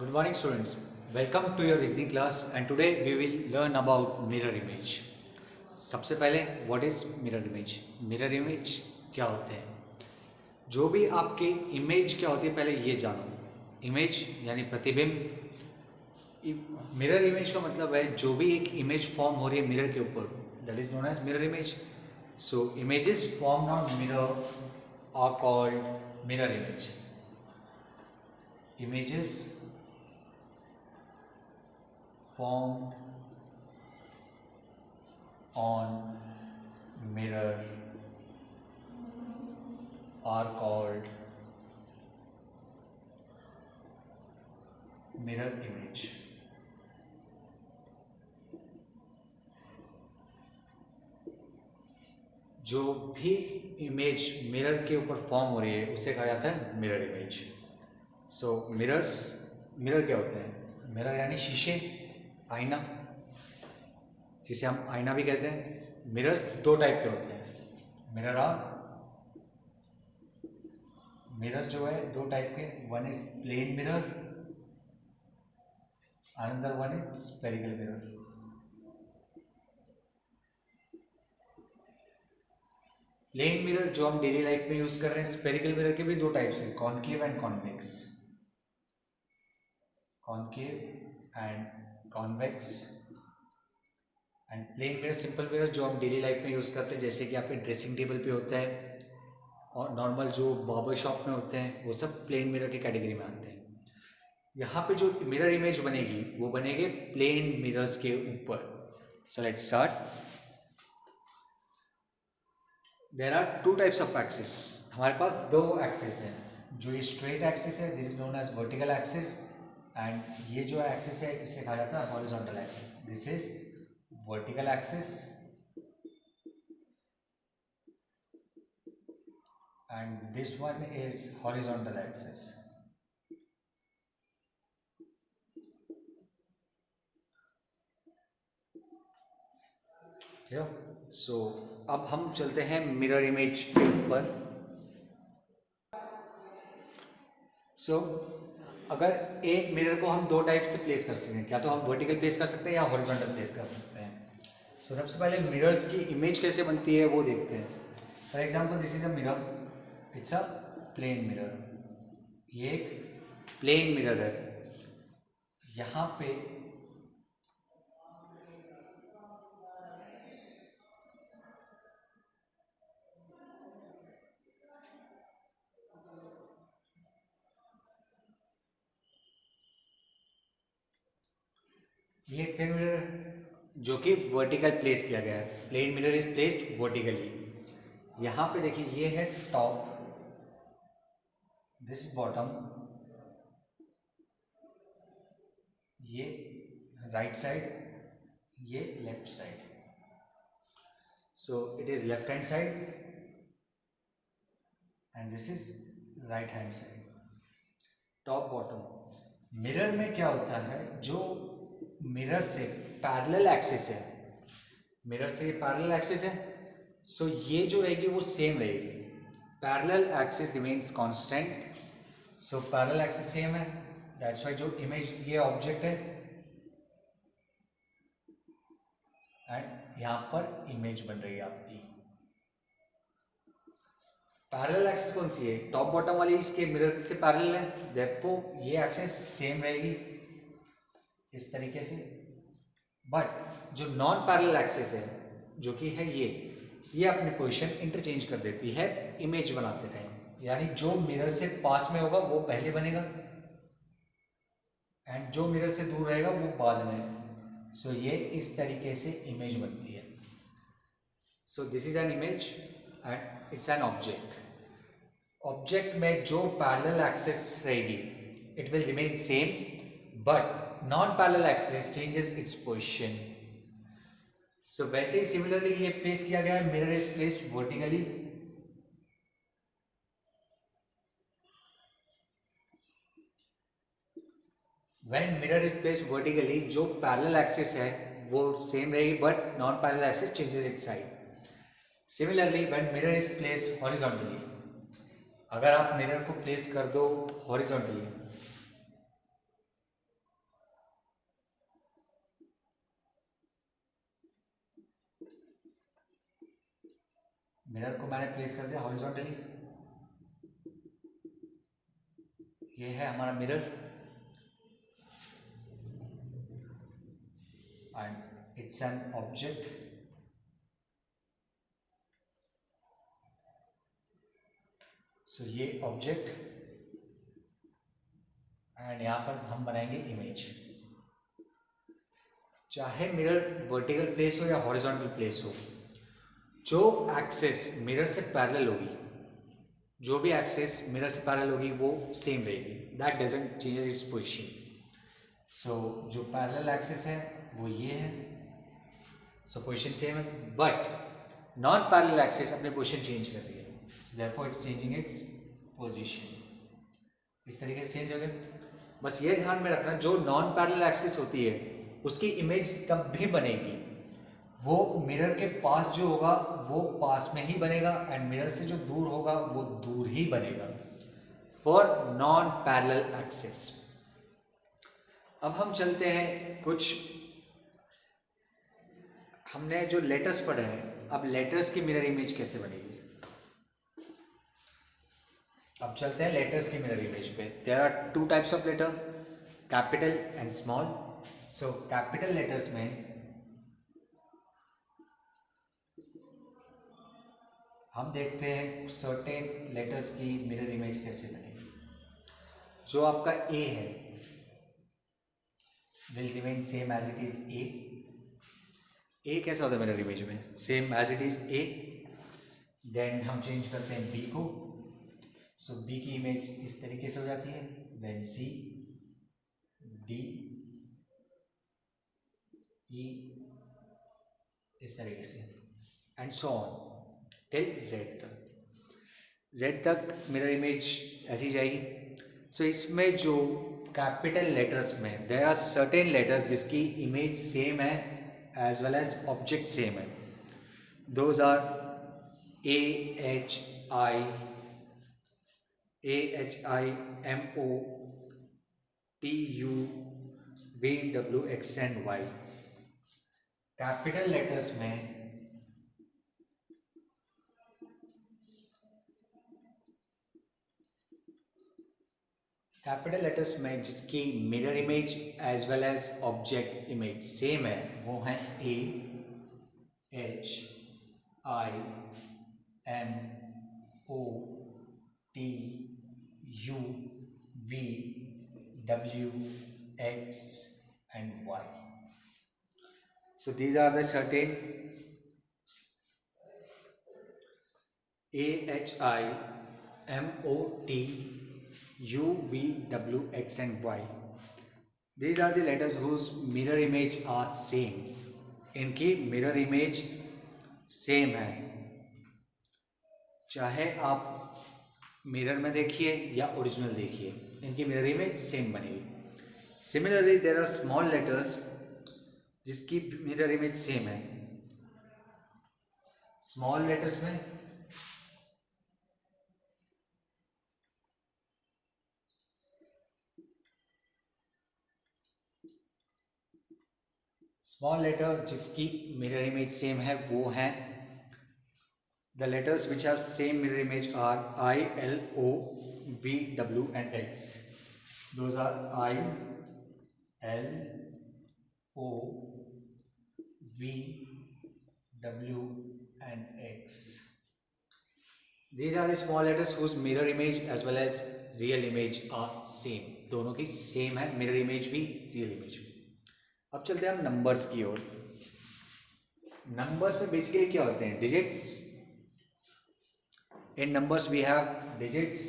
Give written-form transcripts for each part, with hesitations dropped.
Good morning students. Welcome to your reasoning class and today we will learn about mirror image. सबसे पहले what is mirror image? Mirror image क्या होते हैं? जो भी आपकी इमेज क्या होती है पहले ये जानो. इमेज यानी प्रतिबिंब. मिरर इमेज का मतलब है जो भी एक इमेज फॉर्म हो रही है मिरर के ऊपर, that is known as mirror image. So images formed on mirror are called mirror image. Images formed on mirror are called mirror image. जो भी इमेज मिरर के ऊपर फॉर्म हो रही है उसे कहा जाता है मिरर इमेज. सो मिरर क्या होते हैं? मिरर यानी शीशे, आईना, जिसे हम आईना भी कहते हैं. मिरर्स दो टाइप के होते हैं. मिरर जो है दो टाइप के. One is plane mirror, another one is spherical mirror. Plane mirror जो हम डेली लाइफ में यूज कर रहे हैं. स्फेरिकल मिरर के भी दो टाइप्स हैं, concave and convex. Concave and convex. And plane mirror, simple mirror जो हम डेली लाइफ में यूज़ करते हैं, जैसे कि आपके ड्रेसिंग टेबल पे होता है और नॉर्मल जो बार्बर शॉप में होते हैं, वो सब प्लेन मिरर की कैटेगरी में आते हैं. यहाँ पे जो मिरर इमेज बनेगी वो बनेगी प्लेन मिरर्स के ऊपर. So let's start. There are two types of axis. हमारे पास दो एक्सिस हैं. जो ये स्ट्रेट एक्सिस है, this is known as vertical axis. And ये जो एक्सिस है इसे कहा जाता है horizontal axis. This is vertical axis and this one is horizontal axis. So अब हम चलते हैं मिरर इमेज के ऊपर. सो अगर एक मिरर को हम दो टाइप से प्लेस कर सकते हैं, क्या तो हम वर्टिकल प्लेस कर सकते हैं या हॉरिजॉन्टल प्लेस कर सकते हैं. सो सबसे पहले मिरर्स की इमेज कैसे बनती है वो देखते हैं. For example this is a mirror, it's a plane mirror. ये एक प्लेन मिरर है. यहाँ पे ये प्लेन मिरर जो कि वर्टिकल प्लेस किया गया है. Plane mirror is placed vertically. यहाँ पे देखिए ये है टॉप, दिस बॉटम, ये राइट साइड, ये left side. So it is left hand side and this is right hand side. Top bottom. Mirror में क्या होता है, जो मिरर से पैरेलल एक्सिस है, मिरर से पैरेलल एक्सिस है, सो ये जो रहेगी वो सेम रहेगी. Parallel axis remains constant. So parallel axis same है, दैट्स वाई जो इमेज ये ऑब्जेक्ट है एंड यहाँ पर इमेज बन रही है आपकी. पैरेलल एक्सिस कौन सी है? टॉप बॉटम वाली इसके मिरर से पैरेलल है, देयरफॉर ये एक्सिस सेम रहेगी इस तरीके से. बट जो नॉन पैरेलल एक्सिस है जो कि है ये अपनी पोजीशन इंटरचेंज कर देती है इमेज बनाते टाइम. यानी जो मिरर से पास में होगा वो पहले बनेगा एंड जो मिरर से दूर रहेगा वो बाद में. सो ये इस तरीके से इमेज बनती है. So this is an image and it's an object. Object में जो पैरेलल एक्सिस रहेगी it will remain same, but non parallel axis changes its position. So वैसे ही सिमिलरली ये प्लेस किया गया है. Mirror is placed vertically. When mirror is placed vertically, जो पैरेलल एक्सिस है वो सेम रहेगी but non parallel axis changes its side. Similarly when mirror is placed horizontally, अगर आप मिरर को प्लेस कर दो हॉरिजॉन्टली मिरर को मैंने प्लेस कर दिया हॉरिजॉन्टली, ये है हमारा mirror and it's an object. So ये ऑब्जेक्ट एंड यहाँ पर हम बनाएंगे इमेज। चाहे मिरर वर्टिकल प्लेस हो या हॉरिजॉन्टल प्लेस हो, जो एक्सेस मिरर से पैरेलल होगी, जो भी एक्सेस मिरर से पैरेलल होगी वो सेम रहेगी, that doesn't changes its position. So जो पैरेलल एक्सेस है वो ये है, सो पोजीशन सेम है, बट नॉन पैरेलल एक्सेस अपने पोजीशन चेंज कर रही है, so therefore it's changing its position. इस तरीके से चेंज हो गया। बस ये ध्यान में रखना, जो नॉन पैरेलल एक्सिस होती है उसकी इमेज तब भी बनेगी, वो मिरर के पास जो होगा वो पास में ही बनेगा एंड मिरर से जो दूर होगा वो दूर ही बनेगा फॉर नॉन पैरेलल एक्सिस। अब हम चलते हैं कुछ, हमने जो लेटर्स पढ़े हैं, अब लेटर्स की मिरर इमेज कैसे बनेगी। अब चलते हैं लेटर्स की मिरर इमेज पे। There are two types of letter, capital and small. So capital letters में हम देखते हैं सर्टेन लेटर्स की मिरर इमेज कैसे बनेगी। जो आपका ए है will remain same as it is A. A कैसा होता है मिरर इमेज में, same as it is A. Then हम चेंज करते हैं बी को, सो बी की इमेज इस तरीके से हो जाती है। देन सी, डी, ई, इस तरीके से and so on till Z तक। जेड तक मिरर इमेज ऐसी जाएगी। सो इसमें जो कैपिटल लेटर्स में देयर आर सर्टेन लेटर्स जिसकी इमेज सेम है as well as object same है। Those are A H I, AHI, MO, TU, VW, X and Y। Capital letters में जिसकी mirror image as well as object image same है वो है AHI, MO, TU, VW, X and Y. So these are the certain AHI, MOT, UVW, X and Y. These are the letters whose mirror image are same. इनकी mirror image same है, चाहे आप mirror में देखिए या original देखिए, इनकी mirror image same बनेगी। Similarly there are small letters जिसकी मिरर इमेज सेम है। स्मॉल लेटर्स में स्मॉल लेटर जिसकी मिरर इमेज सेम है वो है the letters which have same mirror image are I, L, O, V, W and X. Those are I, L, O, V, W and X. These are the small letters whose mirror image as well as real image are same. दोनों की same है, mirror image भी real image भी। अब चलते हैं हम numbers की ओर। Numbers में basically क्या होते हैं? Digits। In numbers we have digits,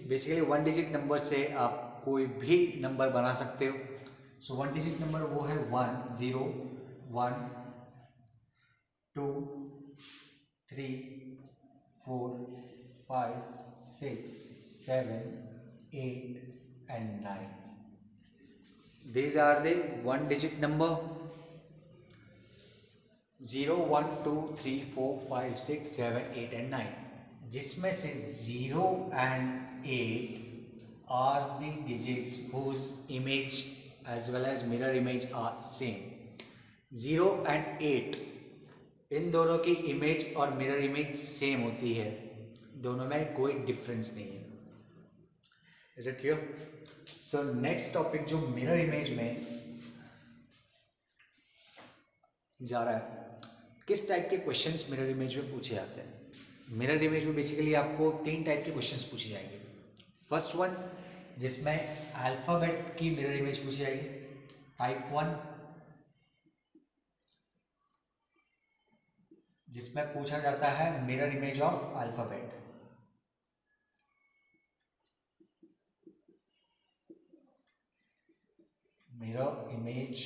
basically one digit number से आप कोई भी नंबर बना सकते हो। सो वन डिजिट नंबर वो है 1, 0, 1, 2, 3, 4, 5, 6, 7, 8 and 9. These are the one digit number। 0, 1, 2, 3, 4, 5, 6, 7, 8 and 9, जिसमें से 0 and 8 are the digits whose image as well as mirror image are same. 0 और 8 इन दोनों की इमेज और मिरर इमेज सेम होती है, दोनों में कोई डिफरेंस नहीं है। Is it clear? So next topic जो मिरर इमेज में जा रहा है, किस टाइप के क्वेश्चंस मिरर इमेज में पूछे जाते हैं। मिरर इमेज में बेसिकली आपको 3 टाइप के क्वेश्चंस पूछे जाएंगे। फर्स्ट वन जिसमें अल्फ़ाबेट की मिरर इमेज पूछी जाएगी, टाइप 1 जिसमें पूछा जाता है mirror image of alphabet, mirror image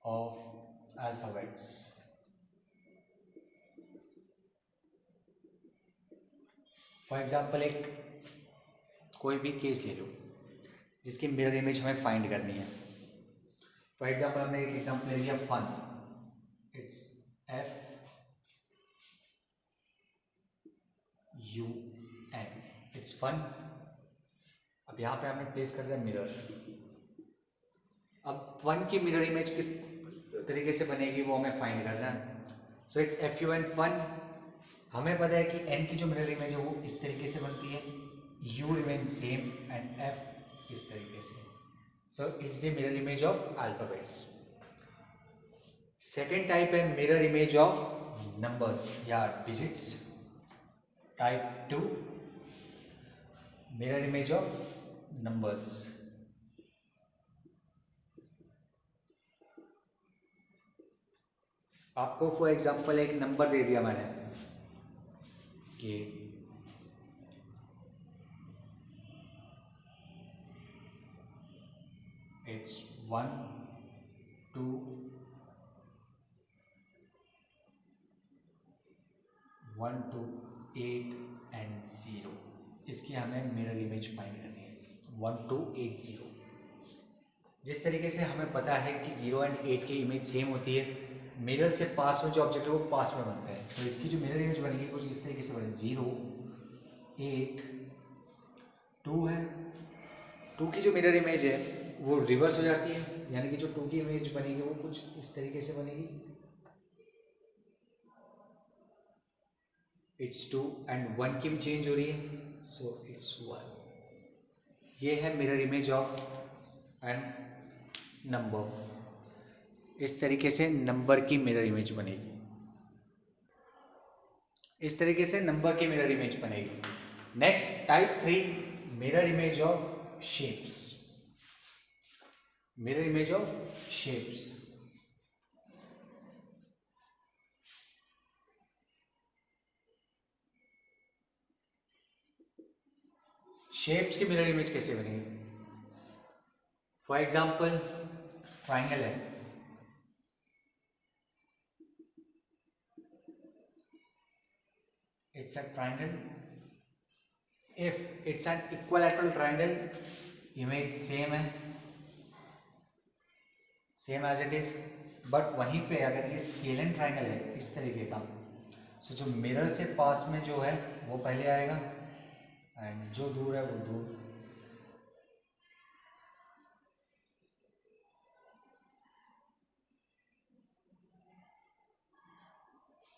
of alphabets. For example एक कोई भी केस ले लो जिसकी मिरर इमेज हमें फाइंड करनी है। फॉर एग्जाम्पल हमने एक एग्जाम्पल ले लिया fun, it's FUN, it's fun. अब यहाँ पे हमने प्लेस कर दिया मिरर। अब फन की मिरर इमेज किस तरीके से बनेगी वो हमें फाइंड करना है। So it's FUN fun. हमें पता है कि n की जो मिरर इमेज है वो इस तरीके से बनती है, u remain same and f इस तरीके से। So it's the mirror image of alphabets. Second type है मिरर इमेज ऑफ नंबर्स या digits, type 2 mirror image of numbers. आपको फॉर एग्जाम्पल एक नंबर दे दिया मैंने कि इट्स 1 2 1 2 8 एंड 0। इसकी हमें मिरर इमेज फाइंड करनी है 1 2 8 0। जिस तरीके से हमें पता है कि 0 एंड 8 की इमेज सेम होती है, मिरर से पास में जो ऑब्जेक्ट है वो पास में बनता है। सो इसकी जो मिरर इमेज बनेगी कुछ इस तरीके से बनेगी, 0 8 2 है। 2 की जो मिरर इमेज है वो रिवर्स हो जाती है, यानी कि जो 2 की इमेज बनेगी वो कुछ इस तरीके से बनेगी, इट्स 2 एंड 1 की भी चेंज हो रही है, सो इट्स 1। ये है mirror image of an number. इस तरीके से नंबर की मिरर इमेज बनेगी, इस तरीके से नंबर की मिरर इमेज बनेगी। Next type 3 mirror image of shapes, mirror image of shapes. Shapes की मिरर इमेज कैसे बनेगी? फॉर एग्जाम्पल ट्राइंगल है, it's a triangle. If it's an equilateral triangle, image same है, same as it is. But वहीं पे अगर ये scalene triangle है इस तरीके का, सो जो मिरर से पास में जो है वो पहले आएगा एंड जो दूर है वो दूर।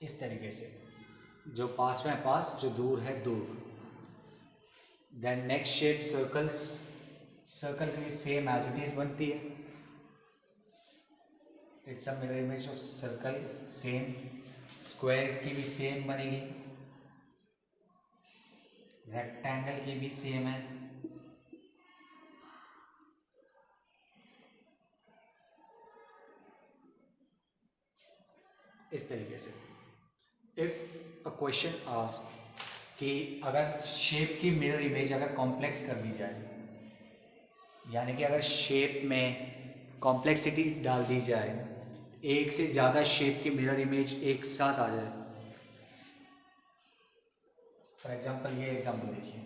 इस तरीके से जो पास में है पास, जो दूर है दूर। Then next shape circles, circle की सेम एज इट इज बनती है, it's a mirror image of circle same. Square की भी सेम बनेगी, रेक्टेंगल की भी सेम है, इस तरीके से। इफ अ क्वेश्चन आस्क कि अगर शेप की मिरर इमेज अगर कॉम्प्लेक्स कर दी जाए, यानी कि अगर शेप में कॉम्प्लेक्सिटी डाल दी जाए, एक से ज़्यादा शेप की मिरर इमेज एक साथ आ जाए। फॉर एग्जाम्पल ये एग्जाम्पल देखिए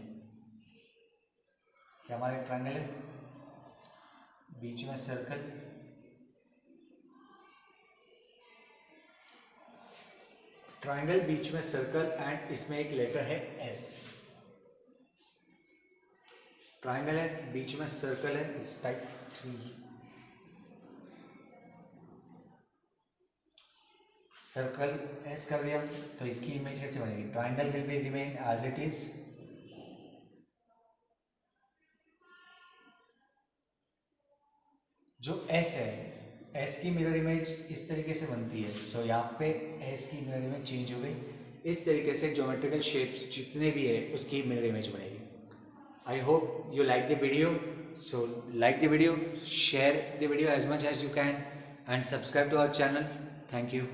कि हमारा एक ट्रायंगल है, बीच में सर्कल, ट्रायंगल बीच में सर्कल एंड इसमें एक लेटर है एस। ट्रायंगल है, बीच में सर्कल है, इट्स टाइप 3। सर्कल एस कर दिया तो इसकी इमेज कैसे बनेगी? Triangle will be remain as it is, जो एस है एस की मिरर इमेज इस तरीके से बनती है। सो यहाँ पे एस की मिरर इमेज चेंज हो गई, इस तरीके से ज्योमेट्रिकल शेप्स जितने भी है उसकी मिरर इमेज बनेगी। I hope you like the video. So like the video, share the video as much as you can and subscribe to our channel. Thank you.